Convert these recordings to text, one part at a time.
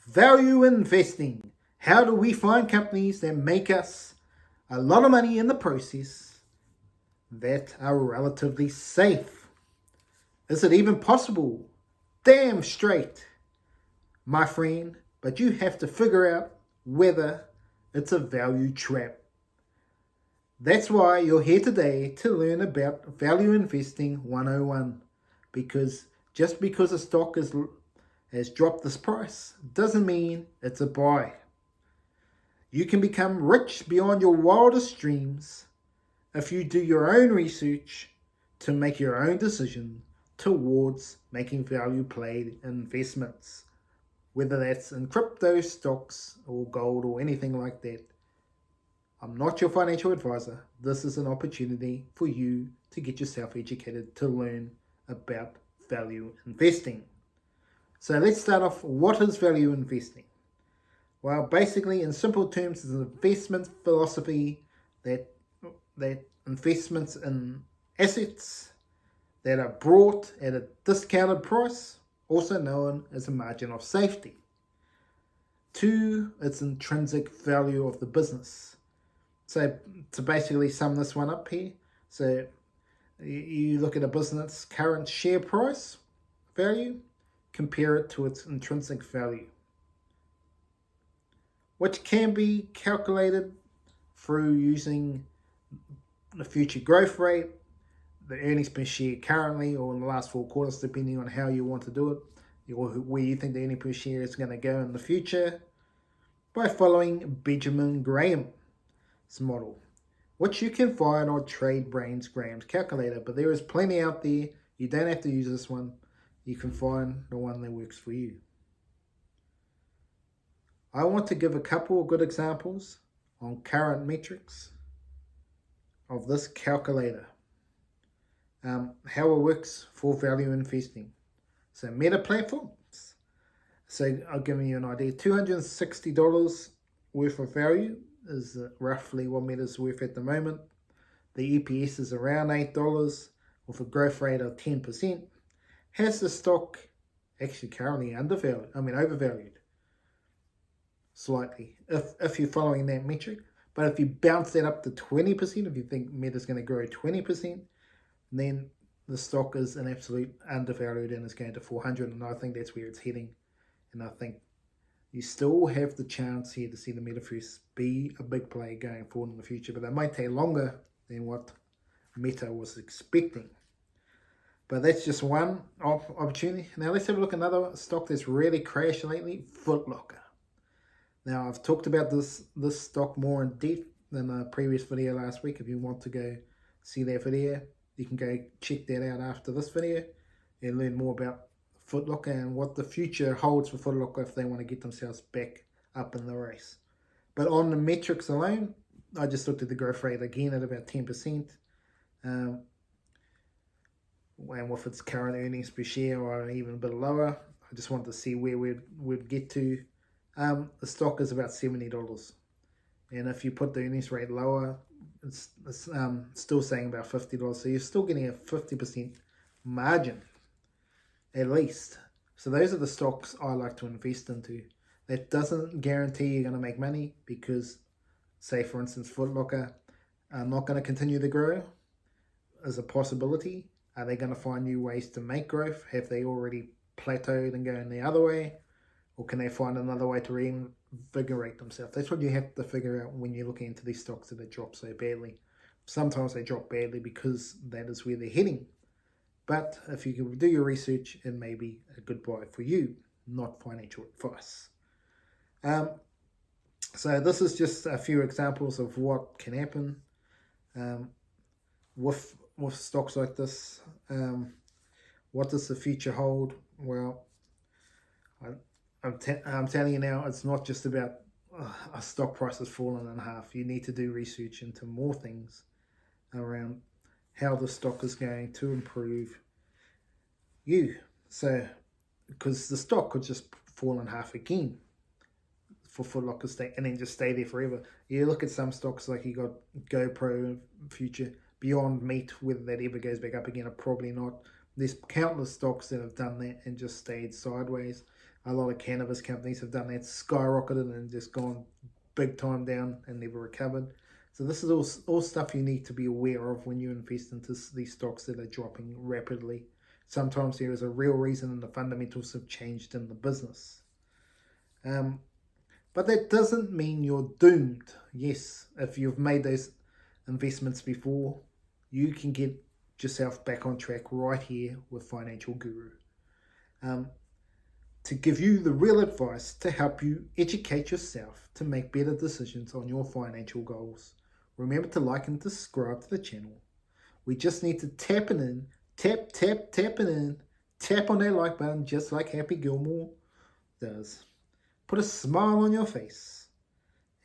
Value investing. How do we find companies that make us a lot of money in the process that are relatively safe? Is it even possible? Damn straight, my friend, but you have to figure out whether it's a value trap. That's why you're here today to learn about Value Investing 101. Because just because a stock has dropped this price doesn't mean it's a buy. You can become rich beyond your wildest dreams if you do your own research to make your own decision towards making value play investments, whether that's in crypto, stocks, or gold, or anything like that. I'm not your financial advisor. This is an opportunity for you to get yourself educated to learn about value investing. So let's start off. What is value investing? Well, basically, in simple terms, it's an investment philosophy that investments in assets that are bought at a discounted price, also known as a margin of safety, to its intrinsic value of the business. So to basically sum this one up here, so you look at a business current share price value, compare it to its intrinsic value, which can be calculated through using the future growth rate, the earnings per share currently or in the last 4 quarters, depending on how you want to do it, or where you think the earnings per share is going to go in the future, by following Benjamin Graham's model, which you can find on TradeBrains Graham's calculator. But there is plenty out there. You don't have to use this one. You can find the one that works for you. I want to give a couple of good examples on current metrics of this calculator. How it works for value investing. So Meta platforms. So I'll give you an idea. $260 worth of value is roughly what Meta's worth at the moment. The EPS is around $8 with a growth rate of 10%. Has the stock actually currently overvalued slightly if you're following that metric? But if you bounce that up to 20%, if you think Meta's going to grow 20%, then the stock is an absolute undervalued and is going to 400, and I think that's where it's heading. And I think you still have the chance here to see the Metaverse be a big play going forward in the future, but it might take longer than what Meta was expecting. But that's just one opportunity. Now let's have a look at another stock that's really crashed lately, Foot Locker. Now I've talked about this stock more in depth than a previous video last week. If you want to go see that video, you can go check that out after this video and learn more about Foot Locker and what the future holds for Foot Locker if they want to get themselves back up in the race. But on the metrics alone, I just looked at the growth rate again at about 10%. And with its current earnings per share or even a bit lower, I just wanted to see where we'd get to. The stock is about $70. And if you put the earnings rate lower, it's still saying about $50. So you're still getting a 50% margin, at least. So those are the stocks I like to invest into. That doesn't guarantee you're going to make money because, say for instance, Foot Locker are not going to continue to grow as a possibility. Are they going to find new ways to make growth? Have they already plateaued and going the other way? Or can they find another way to reinvigorate themselves? That's what you have to figure out when you're looking into these stocks that drop so badly. Sometimes they drop badly because that is where they're heading. But if you can do your research, it may be a good buy for you, not financial advice. So this is just a few examples of what can happen with stocks like this. What does the future hold? Well, I'm telling you now, it's not just about a stock price has fallen in half. You need to do research into more things around how the stock is going to improve you. So, because the stock could just fall in half again for Foot Locker and then just stay there forever. You look at some stocks like you got GoPro future, Beyond Meat, whether that ever goes back up again or probably not. There's countless stocks that have done that and just stayed sideways. A lot of cannabis companies have done that, skyrocketed and just gone big time down and never recovered. So this is all stuff you need to be aware of when you invest into these stocks that are dropping rapidly. Sometimes there is a real reason and the fundamentals have changed in the business. But that doesn't mean you're doomed. Yes, if you've made those investments before, you can get yourself back on track right here with Financial Guru. To give you the real advice to help you educate yourself to make better decisions on your financial goals. Remember to like and subscribe to the channel. We just need to tap it in, tap it in, tap on that like button just like Happy Gilmore does. Put a smile on your face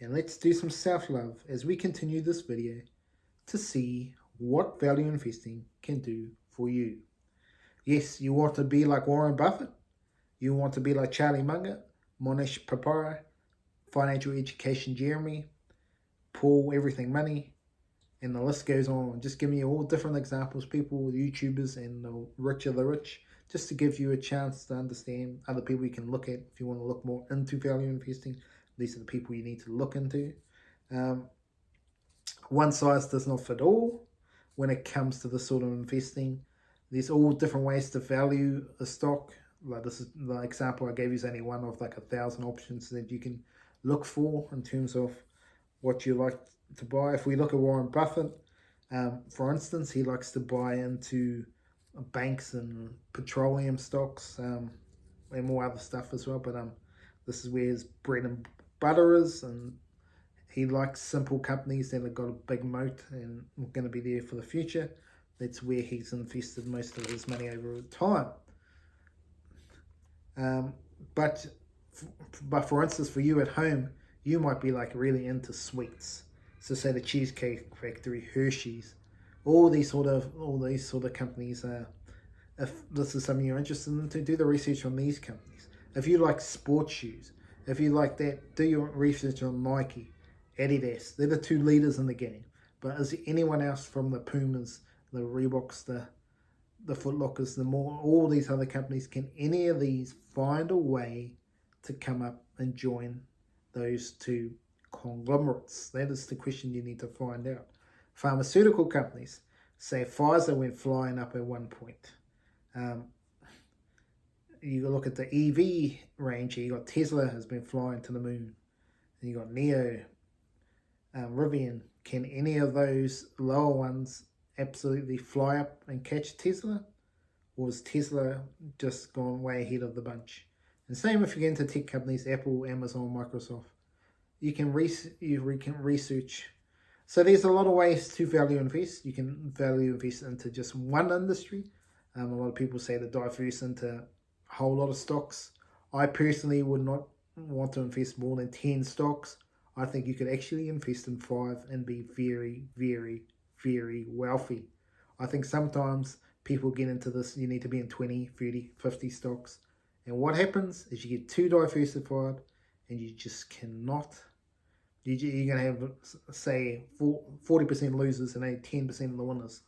and let's do some self-love as we continue this video to see what value investing can do for you. Yes, you want to be like Warren Buffett. You want to be like Charlie Munger, Mohnish Pabrai, Financial Education Jeremy, Paul Everything Money, and the list goes on. Just giving you all different examples, people, YouTubers, and the rich of the rich, just to give you a chance to understand other people you can look at if you want to look more into value investing. These are the people you need to look into. One size does not fit all when it comes to this sort of investing. There's all different ways to value a stock. Like this is the example I gave you is only one of like 1,000 options that you can look for in terms of what you like to buy. If we look at Warren Buffett, for instance, he likes to buy into banks and petroleum stocks and more other stuff as well. But this is where his bread and butter is, and he likes simple companies that have got a big moat and are going to be there for the future. That's where he's invested most of his money over time. But for instance, for you at home, you might be like really into sweets. So say the Cheesecake Factory, Hershey's, all these sort of companies. If this is something you're interested in, to do the research on these companies. If you like sports shoes, if you like that, do your research on Nike, Adidas. They're the two leaders in the game. But is there anyone else from the Pumas, the Reeboks, the Foot Lockers, all these other companies? Can any of these find a way to come up and join those two conglomerates? That is the question you need to find out. Pharmaceutical companies, say Pfizer went flying up at one point. You look at the EV range here, you got Tesla has been flying to the moon, and you got NIO, Rivian. Can any of those lower ones absolutely fly up and catch Tesla? Or is Tesla just gone way ahead of the bunch? And same if you get into tech companies, Apple, Amazon, Microsoft. You can research. So there's a lot of ways to value invest. You can value invest into just one industry. A lot of people say to diverse into a whole lot of stocks. I personally would not want to invest more than 10 stocks. I think you could actually invest in 5 and be very, very, very wealthy. I think sometimes people get into this, you need to be in 20, 30, 50 stocks. And what happens is you get too diversified and you just cannot. You're going to have, say, 40% losers and only 10% of the winners.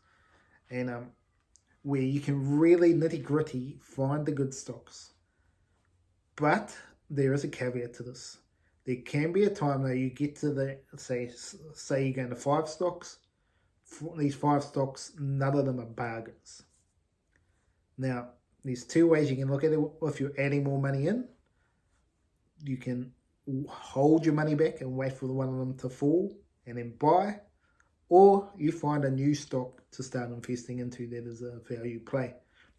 And where you can really nitty-gritty find the good stocks. But there is a caveat to this. There can be a time though you get to the, say you're going to 5 stocks. For these 5 stocks, none of them are bargains. Now, there's 2 ways you can look at it. If you're adding more money in, you can hold your money back and wait for one of them to fall and then buy. Or you find a new stock to start investing into that is a value play.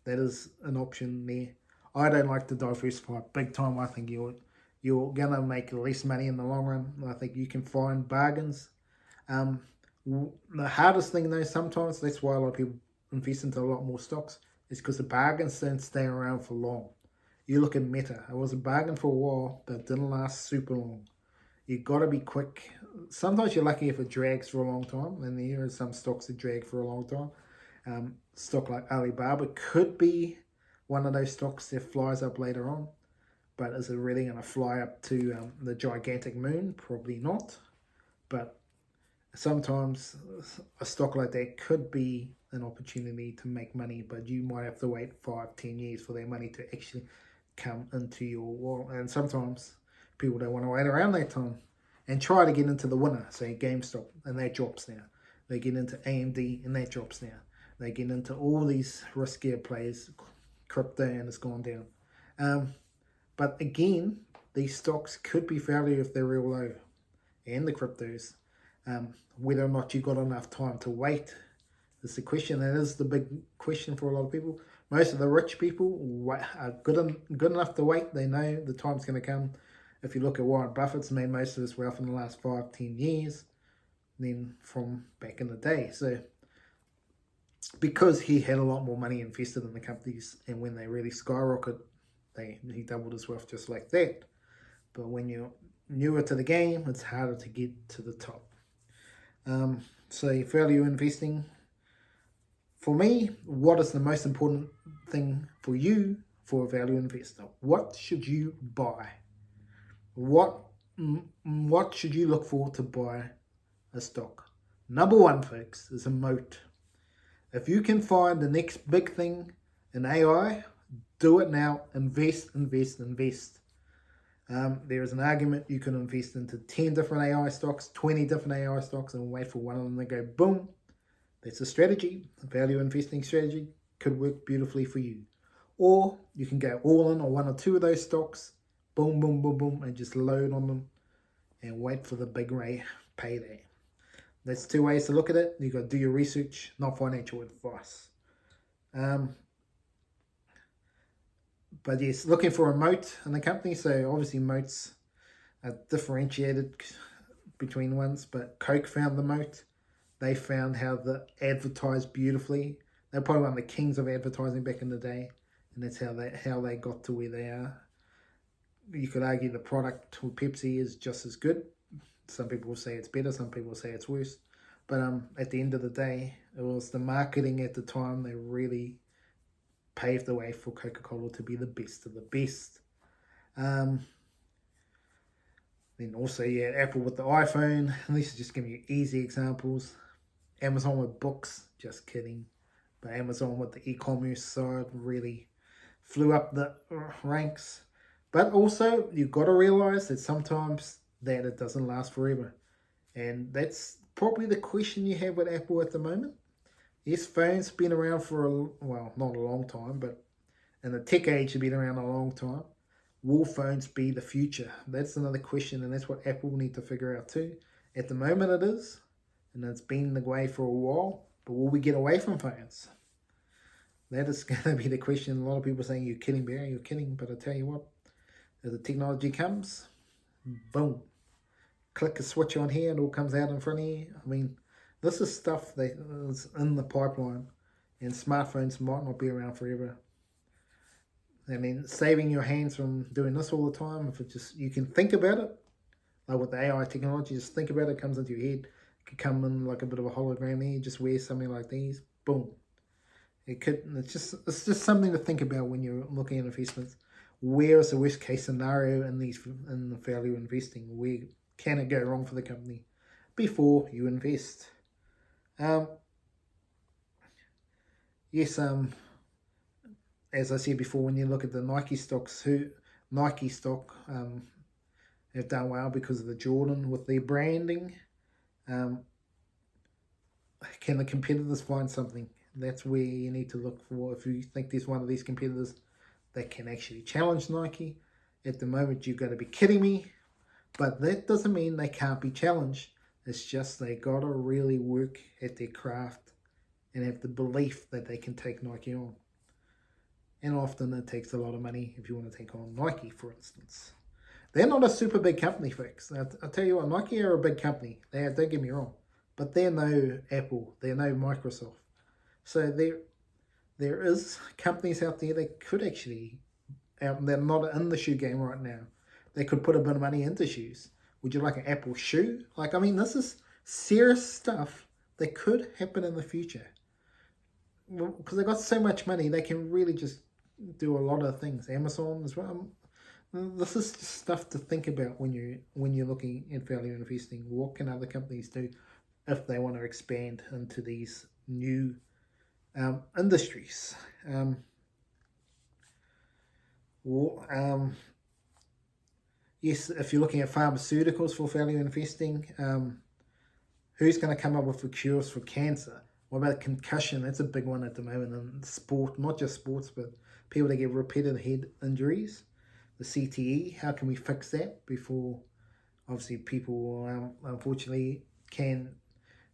That is an option there. I don't like to diversify big time. I think you're going to make less money in the long run. I think you can find bargains. The hardest thing though, sometimes, that's why a lot of people invest into a lot more stocks, is because the bargains don't stay around for long. You look at Meta. It was a bargain for a while, but it didn't last super long. You got to be quick. Sometimes you're lucky if it drags for a long time, and there are some stocks that drag for a long time. Stock like Alibaba could be one of those stocks that flies up later on, but is it really going to fly up to the gigantic moon? Probably not. But sometimes a stock like that could be an opportunity to make money, but you might have to wait 5-10 years for that money to actually come into your wallet. And sometimes people don't want to wait around that time and try to get into the winner, say GameStop, and that drops now. They get into AMD and that drops now. They get into all these riskier plays, crypto, and it's gone down. But again, these stocks could be value if they're real low, and the cryptos. Whether or not you've got enough time to wait is the question. That is the big question for a lot of people. Most of the rich people are good enough to wait. They know the time's going to come. If you look at Warren Buffett's made most of his wealth in the last 5-10 years, then from back in the day. So because he had a lot more money invested in the companies, and when they really skyrocket, he doubled his wealth just like that. But when you're newer to the game, it's harder to get to the top. So value investing, for me, what is the most important thing for you for a value investor? What should you buy? What should you look for to buy a stock? Number one, folks, is a moat. If you can find the next big thing in AI, do it now. Invest. There is an argument you can invest into 10 different AI stocks, 20 different AI stocks, and wait for one of them to go boom. That's a strategy. A value investing strategy could work beautifully for you. Or you can go all in on one or two of those stocks, boom, boom, boom, boom, and just load on them and wait for the big payday. That's two ways to look at it. You've got to do your research, not financial advice. But yes, looking for a moat in the company. So obviously moats are differentiated between ones, but Coke found the moat. They found how to advertise beautifully. They're probably one of the kings of advertising back in the day, and that's how they got to where they are. You could argue the product with Pepsi is just as good. Some people will say it's better, some people will say it's worse. But at the end of the day, it was the marketing at the time that really paved the way for Coca-Cola to be the best of the best. Then also, yeah, Apple with the iPhone. And these are just giving you easy examples. Amazon with books, just kidding. But Amazon with the e-commerce side really flew up the ranks. But also, you've got to realize that sometimes that it doesn't last forever. And that's probably the question you have with Apple at the moment. Yes, phones been around for, not a long time, but in the tech age, have been around a long time. Will phones be the future? That's another question, and that's what Apple need to figure out too. At the moment it is, and it's been the way for a while, but will we get away from phones? That is going to be the question. A lot of people are saying, you're kidding, Barry, you're kidding. But I tell you what, as the technology comes, boom, click a switch on here, and it all comes out in front of you. I mean, this is stuff that is in the pipeline, and smartphones might not be around forever. I mean, saving your hands from doing this all the time, if it just, you can think about it, like with the AI technology, just think about it, it comes into your head. It could come in like a bit of a hologram there, you just wear something like these, boom. It's just something to think about when you're looking at investments. Where is the worst case scenario in the value investing? Where can it go wrong for the company before you invest? Yes, as I said before, when you look at the Nike stocks, Nike stock have done well because of the Jordan with their branding. Can the competitors find something? That's where you need to look for. If you think there's one of these competitors that can actually challenge Nike, at the moment you've got to be kidding me. But that doesn't mean they can't be challenged. It's just they got to really work at their craft and have the belief that they can take Nike on. And often it takes a lot of money if you want to take on Nike, for instance. They're not a super big company, folks. I'll tell you what, Nike are a big company. Don't get me wrong. But they're no Apple. They're no Microsoft. So there is companies out there that could actually, they're not in the shoe game right now. They could put a bit of money into shoes. Would you like an Apple shoe? This is serious stuff that could happen in the future. Because they've got so much money, they can really just do a lot of things. Amazon as well. This is just stuff to think about when you're looking at value investing. What can other companies do if they want to expand into these new industries? Yes, if you're looking at pharmaceuticals for value investing, who's going to come up with the cures for cancer? What about concussion? That's a big one at the moment in sport, not just sports, but people that get repeated head injuries. The CTE, how can we fix that before, obviously, people unfortunately can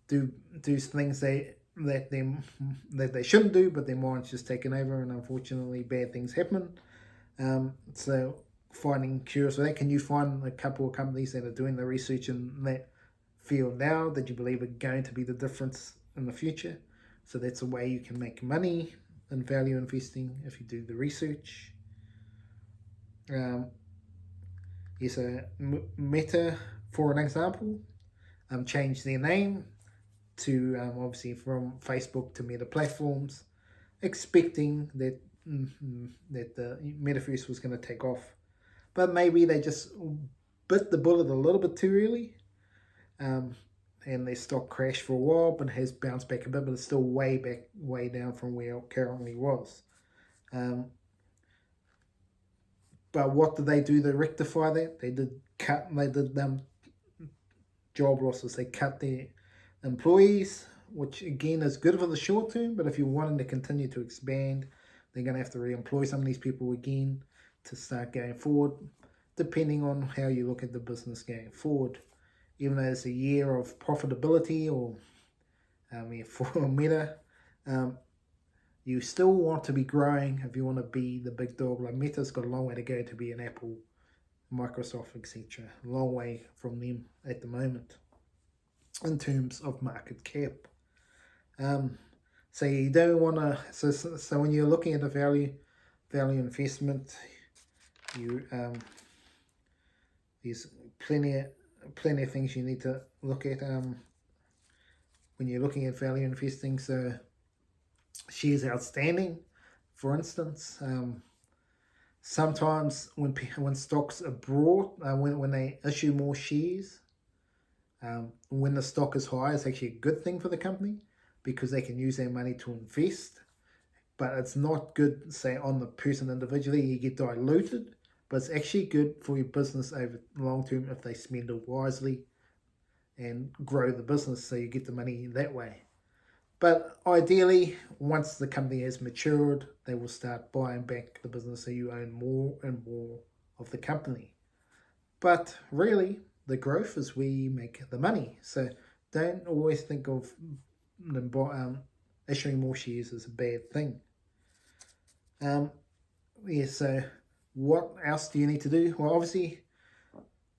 do things that they shouldn't do, but their mind's just taken over, and unfortunately, bad things happen. So finding cures for that. Can you find a couple of companies that are doing the research in that field now that you believe are going to be the difference in the future? So that's a way you can make money in value investing if you do the research. Yes, Meta, for an example, changed their name to obviously from Facebook to Meta Platforms, expecting that that the metaverse was going to take off, but maybe they just bit the bullet a little bit too early, and their stock crashed for a while, but has bounced back a bit, but it's still way down from where it currently was. But what did they do to rectify that? They did job losses. They cut their employees, which again is good for the short term, but if you're wanting to continue to expand, they're going to have to re-employ some of these people again to start going forward, depending on how you look at the business going forward. Even though it's a year of profitability, or for Meta, you still want to be growing if you want to be the big dog. Like Meta's got a long way to go to be an Apple, Microsoft, etc. A long way from them at the moment in terms of market cap. So you don't want to. So when you're looking at a value investment, you there's plenty of things you need to look at when you're looking at value investing. So shares outstanding, for instance. Sometimes when stocks are brought, when they issue more shares, when the stock is high, it's actually a good thing for the company because they can use their money to invest. But it's not good, say, on the person individually, you get diluted. But it's actually good for your business over long term if they spend it wisely and grow the business, so you get the money that way. But ideally, once the company has matured, they will start buying back the business, so you own more and more of the company. But really, the growth is where you make the money. So don't always think of issuing more shares as a bad thing. So what else do you need to do? Well, obviously,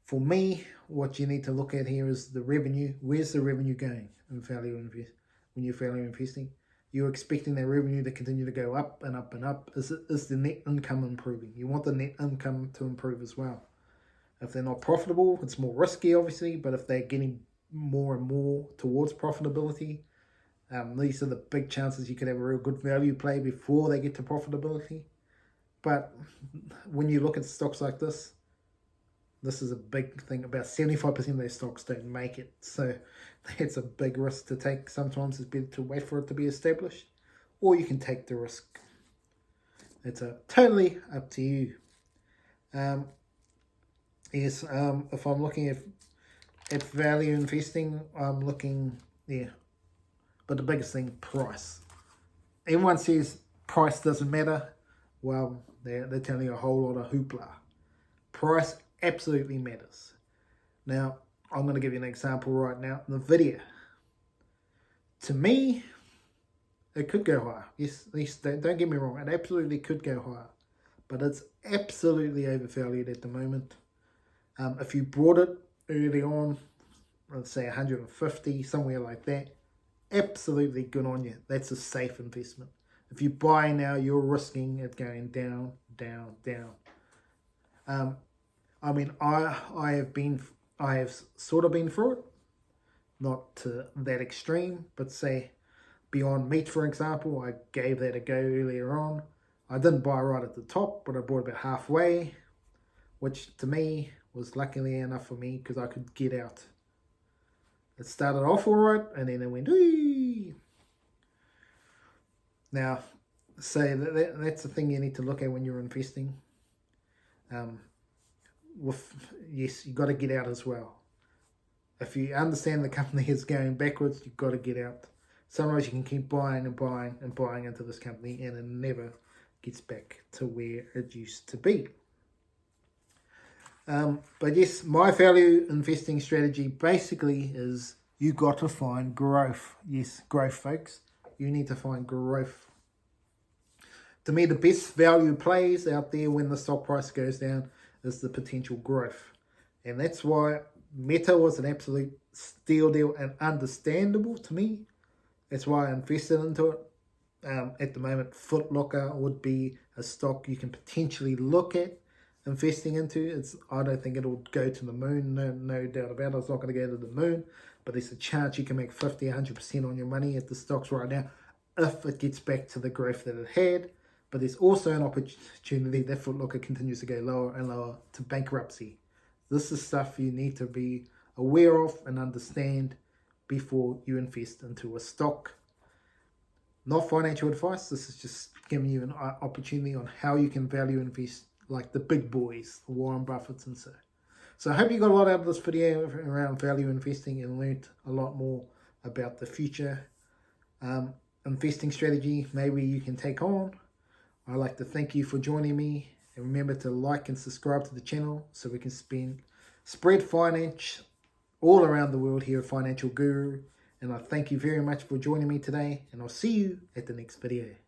for me, what you need to look at here is the revenue. Where's the revenue going in value invest? When you're value investing, you're expecting that revenue to continue to go up and up and up. Is the net income improving? You want the net income to improve as well. If they're not profitable, it's more risky, obviously, but if they're getting more and more towards profitability, these are the big chances you could have a real good value play before they get to profitability. But when you look at stocks like this is a big thing. About 75% of their stocks don't make it. So it's a big risk to take. Sometimes it's better to wait for it to be established, or you can take the risk. It's totally up to you. If I'm looking at value investing, I'm looking, but the biggest thing, price. Everyone says price doesn't matter. Well, they're telling you a whole lot of hoopla. Price absolutely matters. Now, I'm going to give you an example right now. NVIDIA. To me, it could go higher. Yes, don't get me wrong. It absolutely could go higher. But it's absolutely overvalued at the moment. If you bought it early on, let's say 150, somewhere like that, absolutely good on you. That's a safe investment. If you buy now, you're risking it going down, down, down. I have sort of been through it, not to that extreme, but say Beyond Meat, for example, I gave that a go earlier on. I didn't buy right at the top, but I bought about halfway, which to me was luckily enough for me because I could get out. It started off all right, and then it went, whee! Now, say that's the thing you need to look at when you're investing. Yes, you got to get out as well. If you understand the company is going backwards, you've got to get out. Sometimes you can keep buying and buying and buying into this company, and it never gets back to where it used to be. But yes, my value investing strategy basically is you got to find growth. Yes, growth, folks. You need to find growth. To me, the best value plays out there when the stock price goes down is the potential growth. And that's why Meta was an absolute steal deal and understandable to me. That's why I invested into it. At the moment, Foot Locker would be a stock you can potentially look at investing into. I don't think it'll go to the moon, no doubt about it. It's not going to go to the moon, but there's a chance you can make 50, 100% on your money at the stocks right now if it gets back to the growth that it had. But there's also an opportunity that Foot Locker continues to go lower and lower to bankruptcy. This is stuff you need to be aware of and understand before you invest into a stock. Not financial advice. This is just giving you an opportunity on how you can value invest like the big boys, the Warren Buffetts and so. So I hope you got a lot out of this video around value investing and learned a lot more about the future investing strategy maybe you can take on. I'd like to thank you for joining me, and remember to like and subscribe to the channel so we can spread finance all around the world here at Financial Guru. And I thank you very much for joining me today, and I'll see you at the next video.